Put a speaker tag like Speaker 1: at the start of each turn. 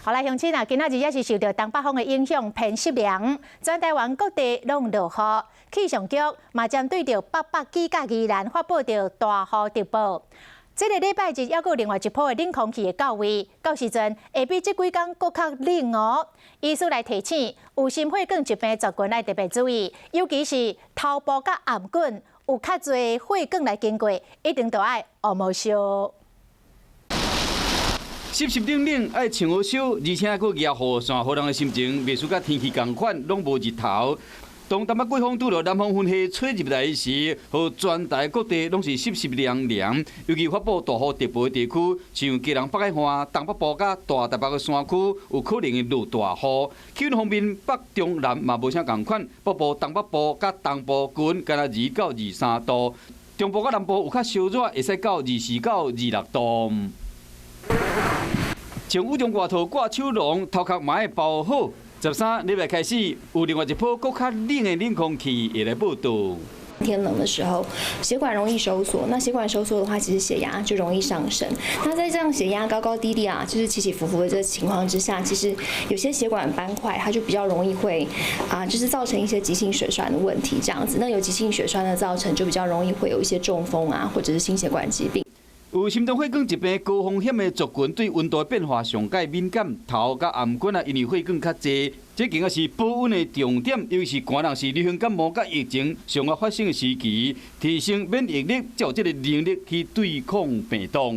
Speaker 1: 后来乡亲啊，今仔日也是受到东北风的影响，偏湿凉，全台湾各地拢落雨。气象局嘛针对着北北基甲宜兰发布着大雨特报。这个礼拜日还有另外一波的冷空气的到位，到时阵下比这几天搁较冷哦。医师来提醒，有心血管疾病族群要特别注意，尤其是头部甲颔管有较侪血管来经过，一定都爱乌毛烧。
Speaker 2: 湿湿冷冷，爱穿好少，而且还佫热雨伞，互人的心情袂输甲天气共款，拢无日头。当台北季风拄着南方云系吹入来时，和全台各地拢是湿湿凉凉。尤其发布大雨特报的地区，像基隆北海岸、东北部甲大台北的山区，有可能会落大雨。气温方面，北中南嘛无啥共款，北部、东北部甲东部均干20到23度，中部甲南部有较烧热，会使到24到26度。从雨中外套挂手笼，头壳嘛要包好。13礼拜开始，有另外一波更较冷的冷空气会来报道。
Speaker 3: 天冷的时候，血管容易收缩。那血管收缩的话，其实血压就容易上升。那在这样血压高高低低啊，就是起起伏伏的这个情况之下，其实有些血管斑块，它就比较容易会就是造成一些急性血栓的问题。这样子，那有急性血栓的造成，就比较容易会有一些中风啊，或者是心血管疾病。
Speaker 2: 有心脏血管疾病高风险的族群，对温度变化上界敏感，头甲颔管因为血管较济，这更加是保温的重点。尤其是寒人是流行感冒甲疫情上个发生的时期，提升免疫力，才有这个能力去对抗病毒。